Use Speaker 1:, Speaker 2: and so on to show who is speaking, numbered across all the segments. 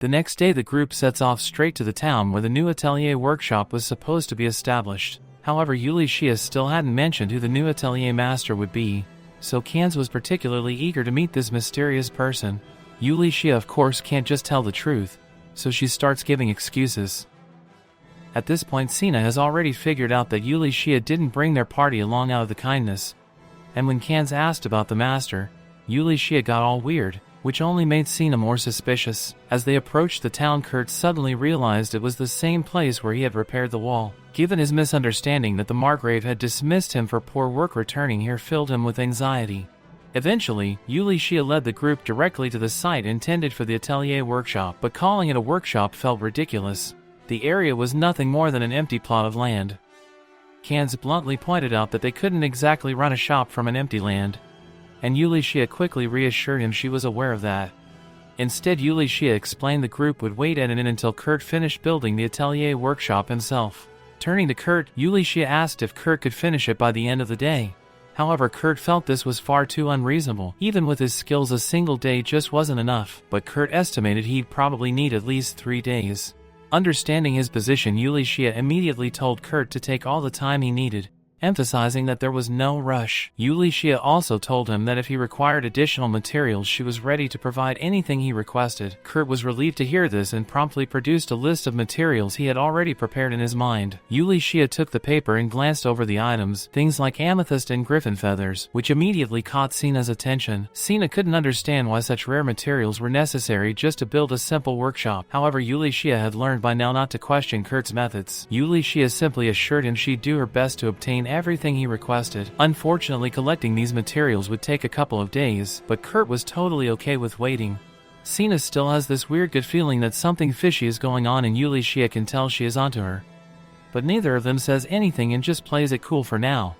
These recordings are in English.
Speaker 1: The next day the group sets off straight to the town where the new Atelier workshop was supposed to be established. However, Yuli Xia still hadn't mentioned who the new Atelier master would be, so Kanz was particularly eager to meet this mysterious person. Yuli Xia of course can't just tell the truth, so she starts giving excuses. At this point Sina has already figured out that Yuli Xia didn't bring their party along out of the kindness, and when Kanz asked about the master, Yuli Xia got all weird, which only made Sina more suspicious. As they approached the town, Kurt suddenly realized it was the same place where he had repaired the wall. Given his misunderstanding that the Margrave had dismissed him for poor work, returning here filled him with anxiety. Eventually, Yuli Xia led the group directly to the site intended for the Atelier workshop, but calling it a workshop felt ridiculous. The area was nothing more than an empty plot of land. Kanz bluntly pointed out that they couldn't exactly run a shop from an empty land, and Yuli Xia quickly reassured him she was aware of that. Instead, Yuli Xia explained the group would wait at an inn until Kurt finished building the Atelier workshop himself. Turning to Kurt, Yuli Xia asked if Kurt could finish it by the end of the day. However, Kurt felt this was far too unreasonable. Even with his skills, a single day just wasn't enough, but Kurt estimated he'd probably need at least 3 days. Understanding his position, Yuli Xia immediately told Kurt to take all the time he needed, emphasizing that there was no rush. Yuli Xia also told him that if he required additional materials, she was ready to provide anything he requested. Kurt was relieved to hear this and promptly produced a list of materials he had already prepared in his mind. Yuli Xia took the paper and glanced over the items, things like amethyst and griffin feathers, which immediately caught Sina's attention. Sina couldn't understand why such rare materials were necessary just to build a simple workshop. However, Yuli Xia had learned by now not to question Kurt's methods. Yuli Xia simply assured him she'd do her best to obtain everything he requested. Unfortunately, collecting these materials would take a couple of days, but Kurt was totally okay with waiting. Sina still has this weird good feeling that something fishy is going on, and Yuli Xia can tell she is onto her. But neither of them says anything and just plays it cool for now.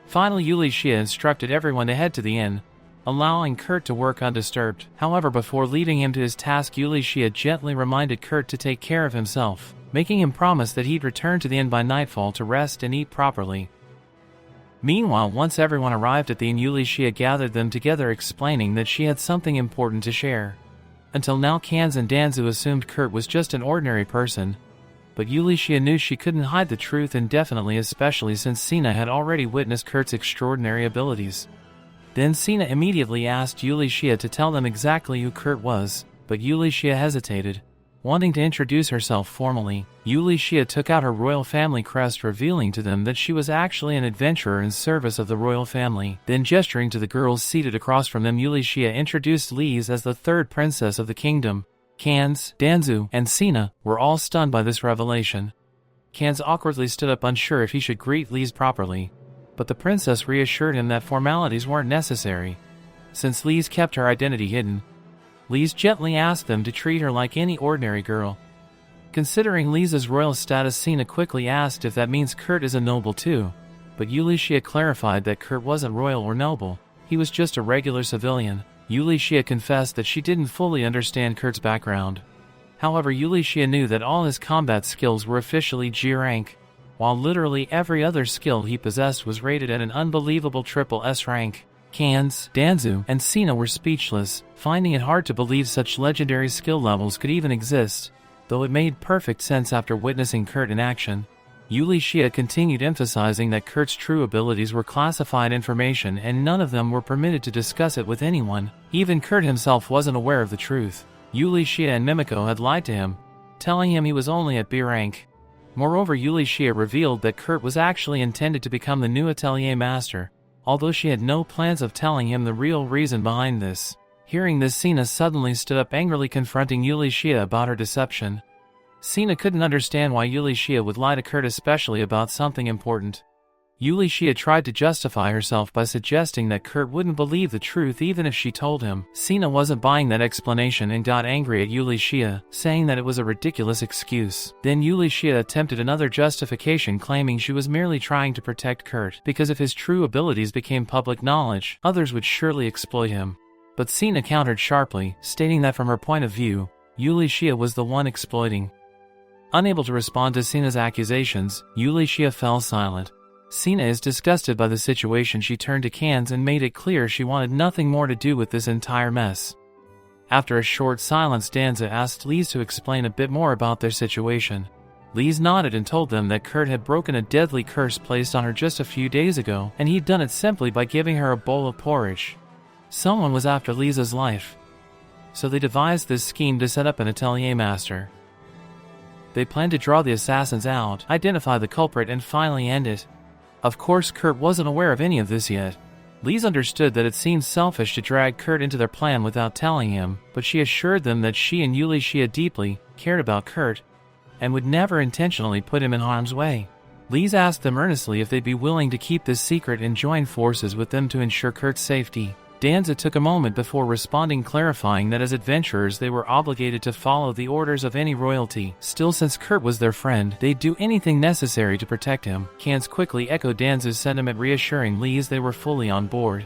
Speaker 1: Finally, Yuli Xia instructed everyone to head to the inn, allowing Kurt to work undisturbed. However, before leading him to his task, Yuli Xia gently reminded Kurt to take care of himself, making him promise that he'd return to the inn by nightfall to rest and eat properly. Meanwhile, once everyone arrived at the inn, Yuli Xia gathered them together, explaining that she had something important to share. Until now, Kanz and Danzu assumed Kurt was just an ordinary person, but Yuli Xia knew she couldn't hide the truth indefinitely, especially since Sina had already witnessed Kurt's extraordinary abilities. Then Sina immediately asked Yuli Xia to tell them exactly who Kurt was, but Yuli Xia hesitated, wanting to introduce herself formally. Yuli Xia took out her royal family crest, revealing to them that she was actually an adventurer in service of the royal family. Then, gesturing to the girls seated across from them, Yuli Xia introduced Lise as the third princess of the kingdom. Kanz, Danzu, and Sina were all stunned by this revelation. Kanz awkwardly stood up, unsure if he should greet Lise properly, but the princess reassured him that formalities weren't necessary, since Lise kept her identity hidden. Lise gently asked them to treat her like any ordinary girl. Considering Lise's royal status, Sina quickly asked if that means Kurt is a noble too, but Yuli Xia clarified that Kurt wasn't royal or noble, he was just a regular civilian. Yuli Xia confessed that she didn't fully understand Kurt's background. However, Yuli Xia knew that all his combat skills were officially G rank, while literally every other skill he possessed was rated at an unbelievable SSS rank. Kanz, Danzu, and Sina were speechless, finding it hard to believe such legendary skill levels could even exist, though it made perfect sense after witnessing Kurt in action. Yuli Xia continued emphasizing that Kurt's true abilities were classified information and none of them were permitted to discuss it with anyone. Even Kurt himself wasn't aware of the truth. Yuli Xia and Mimiko had lied to him, telling him he was only at B rank. Moreover, Yuli Xia revealed that Kurt was actually intended to become the new Atelier master, although she had no plans of telling him the real reason behind this. Hearing this, Sina suddenly stood up, angrily confronting Yuli Xia about her deception. Sina couldn't understand why Yuli Xia would lie to Kurt, especially about something important. Yuli Xia tried to justify herself by suggesting that Kurt wouldn't believe the truth even if she told him. Sina wasn't buying that explanation and got angry at Yuli Xia, saying that it was a ridiculous excuse. Then Yuli Xia attempted another justification, claiming she was merely trying to protect Kurt, because if his true abilities became public knowledge, others would surely exploit him. But Sina countered sharply, stating that from her point of view, Yuli Xia was the one exploiting. Unable to respond to Sina's accusations, Yuli Xia fell silent. Sina is disgusted by the situation. She turned to Kanz and made it clear she wanted nothing more to do with this entire mess. After a short silence, Danza asked Lise to explain a bit more about their situation. Lise nodded and told them that Kurt had broken a deadly curse placed on her just a few days ago, and he'd done it simply by giving her a bowl of porridge. Someone was after Lisa's life, so they devised this scheme to set up an Atelier master. They planned to draw the assassins out, identify the culprit, and finally end it. Of course, Kurt wasn't aware of any of this yet. Lise understood that it seemed selfish to drag Kurt into their plan without telling him, but she assured them that she and Yuli Shia deeply cared about Kurt and would never intentionally put him in harm's way. Lise asked them earnestly if they'd be willing to keep this secret and join forces with them to ensure Kurt's safety. Danza took a moment before responding, clarifying that as adventurers they were obligated to follow the orders of any royalty. Still, since Kurt was their friend, they'd do anything necessary to protect him. Kans quickly echoed Danza's sentiment, reassuring Lise they were fully on board.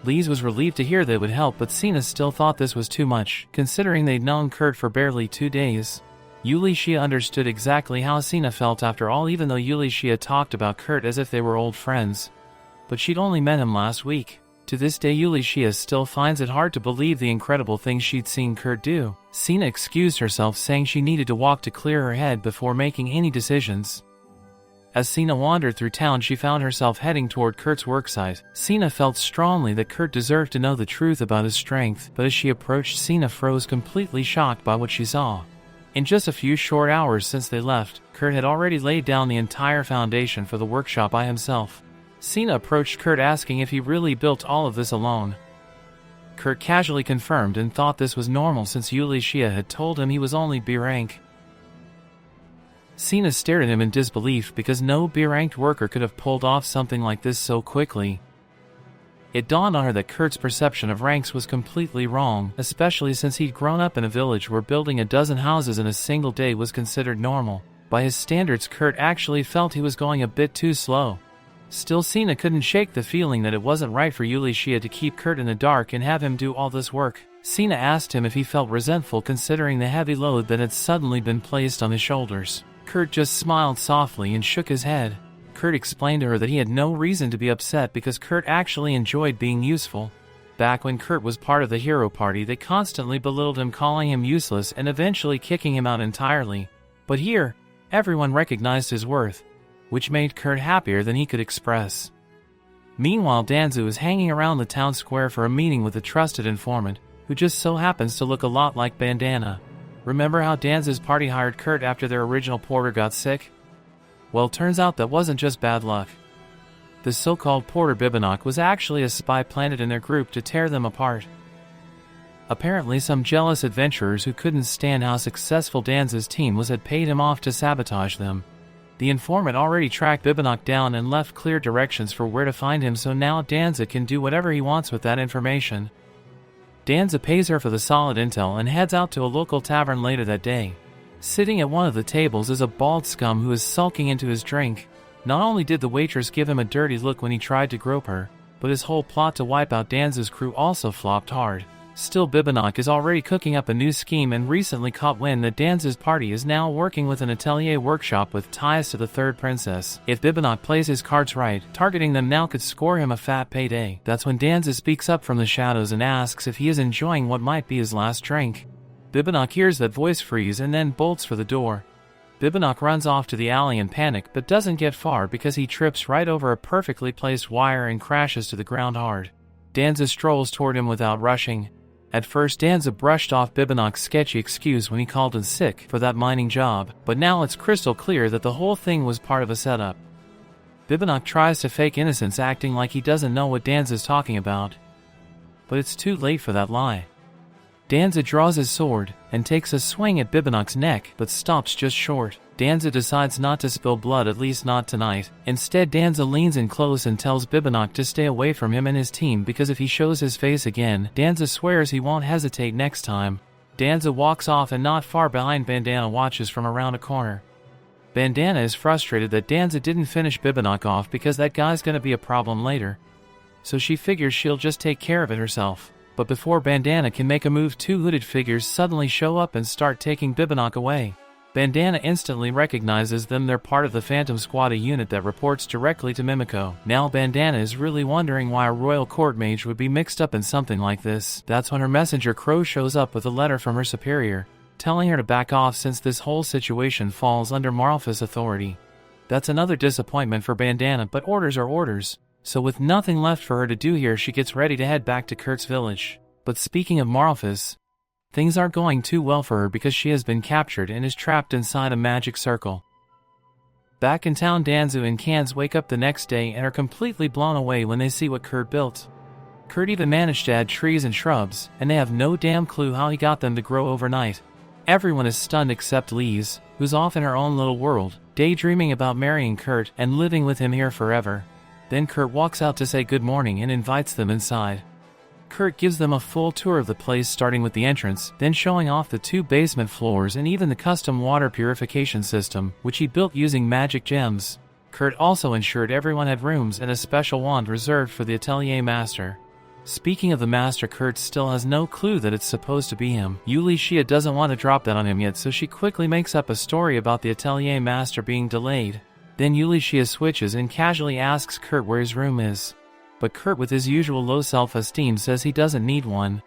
Speaker 1: Lise was relieved to hear they would help, but Sina still thought this was too much, considering they'd known Kurt for barely 2 days. Yuli Shia understood exactly how Sina felt after all, even though Yuli Shia talked about Kurt as if they were old friends. But she'd only met him last week. To this day, Yuli Shia still finds it hard to believe the incredible things she'd seen Kurt do. Sina excused herself, saying she needed to walk to clear her head before making any decisions. As Sina wandered through town, she found herself heading toward Kurt's worksite. Sina felt strongly that Kurt deserved to know the truth about his strength, but as she approached, Sina froze, completely shocked by what she saw. In just a few short hours since they left, Kurt had already laid down the entire foundation for the workshop by himself. Sina approached Kurt, asking if he really built all of this alone. Kurt casually confirmed and thought this was normal since Yuli Shia had told him he was only B-rank. Sina stared at him in disbelief because no B-ranked worker could have pulled off something like this so quickly. It dawned on her that Kurt's perception of ranks was completely wrong, especially since he'd grown up in a village where building a dozen houses in a single day was considered normal. By his standards, Kurt actually felt he was going a bit too slow. Still, Sina couldn't shake the feeling that it wasn't right for Yuli Shia to keep Kurt in the dark and have him do all this work. Sina asked him if he felt resentful considering the heavy load that had suddenly been placed on his shoulders. Kurt just smiled softly and shook his head. Kurt explained to her that he had no reason to be upset because Kurt actually enjoyed being useful. Back when Kurt was part of the hero party, they constantly belittled him, calling him useless and eventually kicking him out entirely. But here, everyone recognized his worth, which made Kurt happier than he could express. Meanwhile, Danzu is hanging around the town square for a meeting with a trusted informant, who just so happens to look a lot like Bandana. Remember how Danzu's party hired Kurt after their original porter got sick? Well, turns out that wasn't just bad luck. The so-called porter Bibinok was actually a spy planted in their group to tear them apart. Apparently, some jealous adventurers who couldn't stand how successful Danza's team was had paid him off to sabotage them. The informant already tracked Bibinok down and left clear directions for where to find him, so now Danza can do whatever he wants with that information. Danza pays her for the solid intel and heads out to a local tavern later that day. Sitting at one of the tables is a bald scum who is sulking into his drink. Not only did the waitress give him a dirty look when he tried to grope her, but his whole plot to wipe out Danza's crew also flopped hard. Still, Bibinok is already cooking up a new scheme and recently caught wind that Danza's party is now working with an Atelier workshop with ties to the third princess. If Bibinok plays his cards right, targeting them now could score him a fat payday. That's when Danza speaks up from the shadows and asks if he is enjoying what might be his last drink. Bibinok hears that voice freeze and then bolts for the door. Bibinok runs off to the alley in panic, but doesn't get far because he trips right over a perfectly placed wire and crashes to the ground hard. Danza strolls toward him without rushing. At first, Danza brushed off Bibinok's sketchy excuse when he called in sick for that mining job, but now it's crystal clear that the whole thing was part of a setup. Bibinok tries to fake innocence, acting like he doesn't know what Danza's talking about. But it's too late for that lie. Danza draws his sword and takes a swing at Bibinok's neck, but stops just short. Danza decides not to spill blood, at least not tonight. Instead, Danza leans in close and tells Bibinok to stay away from him and his team because if he shows his face again, Danza swears he won't hesitate next time. Danza walks off and not far behind, Bandana watches from around a corner. Bandana is frustrated that Danza didn't finish Bibinok off because that guy's gonna be a problem later. So she figures she'll just take care of it herself. But before Bandana can make a move, two hooded figures suddenly show up and start taking Bibinok away. Bandana instantly recognizes them. They're part of the Phantom Squad, a unit that reports directly to Mimiko. Now Bandana is really wondering why a royal court mage would be mixed up in something like this. That's when her messenger Crow shows up with a letter from her superior, telling her to back off since this whole situation falls under Marlfa's authority. That's another disappointment for Bandana, but orders are orders. So with nothing left for her to do here, she gets ready to head back to Kurt's village. But speaking of Marlfa's, things aren't going too well for her because she has been captured and is trapped inside a magic circle. Back in town, Danzu and Kans wake up the next day and are completely blown away when they see what Kurt built. Kurt even managed to add trees and shrubs, and they have no damn clue how he got them to grow overnight. Everyone is stunned except Lise, who's off in her own little world, daydreaming about marrying Kurt and living with him here forever. Then Kurt walks out to say good morning and invites them inside. Kurt gives them a full tour of the place, starting with the entrance, then showing off the 2 basement floors and even the custom water purification system, which he built using magic gems. Kurt also ensured everyone had rooms and a special wand reserved for the Atelier Master. Speaking of the Master, Kurt still has no clue that it's supposed to be him. Yuli Shia doesn't want to drop that on him yet, so she quickly makes up a story about the Atelier Master being delayed. Then Yuli Shia switches and casually asks Kurt where his room is. But Kurt, with his usual low self-esteem, says he doesn't need one.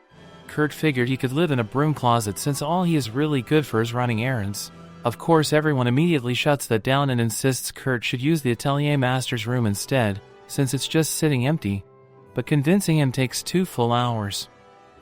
Speaker 1: Kurt figured he could live in a broom closet since all he is really good for is running errands. Of course, everyone immediately shuts that down and insists Kurt should use the Atelier Master's room instead, since it's just sitting empty. But convincing him takes 2 full hours.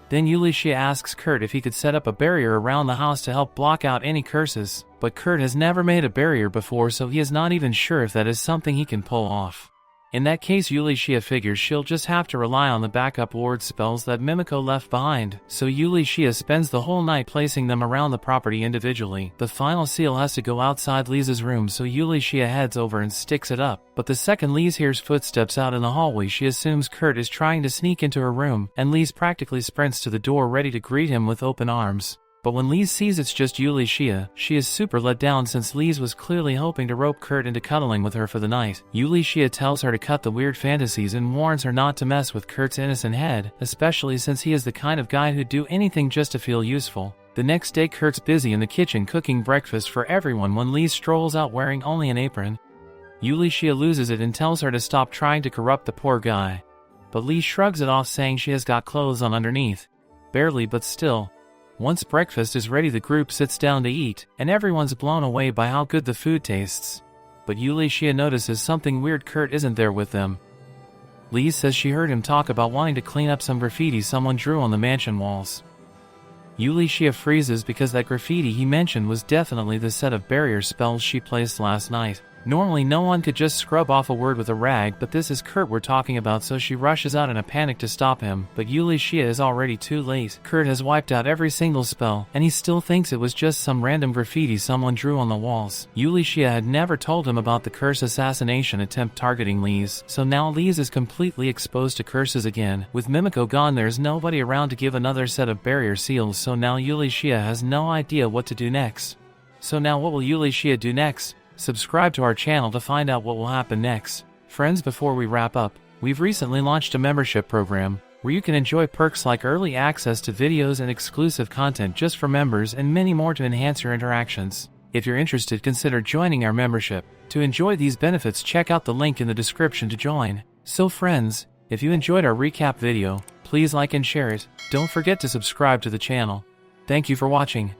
Speaker 1: Then Yuli Shia asks Kurt if he could set up a barrier around the house to help block out any curses. But Kurt has never made a barrier before, so he is not even sure if that is something he can pull off. In that case, Yuli Shia figures she'll just have to rely on the backup ward spells that Mimiko left behind, so Yuli Shia spends the whole night placing them around the property individually. The final seal has to go outside Lisa's room, so Yuli Shia heads over and sticks it up. But the second Lise hears footsteps out in the hallway, she assumes Kurt is trying to sneak into her room, and Lise practically sprints to the door ready to greet him with open arms. But when Lise sees it's just Yuli Shia, she is super let down since Lise was clearly hoping to rope Kurt into cuddling with her for the night. Yuli Shia tells her to cut the weird fantasies and warns her not to mess with Kurt's innocent head, especially since he is the kind of guy who'd do anything just to feel useful. The next day, Kurt's busy in the kitchen cooking breakfast for everyone when Lise strolls out wearing only an apron. Yuli Shia loses it and tells her to stop trying to corrupt the poor guy. But Lise shrugs it off, saying she has got clothes on underneath. Barely, but still. Once breakfast is ready, the group sits down to eat, and everyone's blown away by how good the food tastes. But Yuli Shia notices something weird: Kurt isn't there with them. Lise says she heard him talk about wanting to clean up some graffiti someone drew on the mansion walls. Yuli Shia freezes because that graffiti he mentioned was definitely the set of barrier spells she placed last night. Normally no one could just scrub off a word with a rag, but this is Kurt we're talking about, so she rushes out in a panic to stop him, but Yuli Shia is already too late. Kurt has wiped out every single spell, and he still thinks it was just some random graffiti someone drew on the walls. Yuli Shia had never told him about the curse assassination attempt targeting Lise, so now Lise is completely exposed to curses again. With Mimiko gone, there's nobody around to give another set of barrier seals, so now Yuli Shia has no idea what to do next. So now what will Yuli Shia do next? Subscribe to our channel to find out what will happen next. Friends, before we wrap up, we've recently launched a membership program where you can enjoy perks like early access to videos and exclusive content just for members, and many more to enhance your interactions. If you're interested, consider joining our membership. To enjoy these benefits, check out the link in the description to join. So friends, if you enjoyed our recap video, please like and share it. Don't forget to subscribe to the channel. Thank you for watching.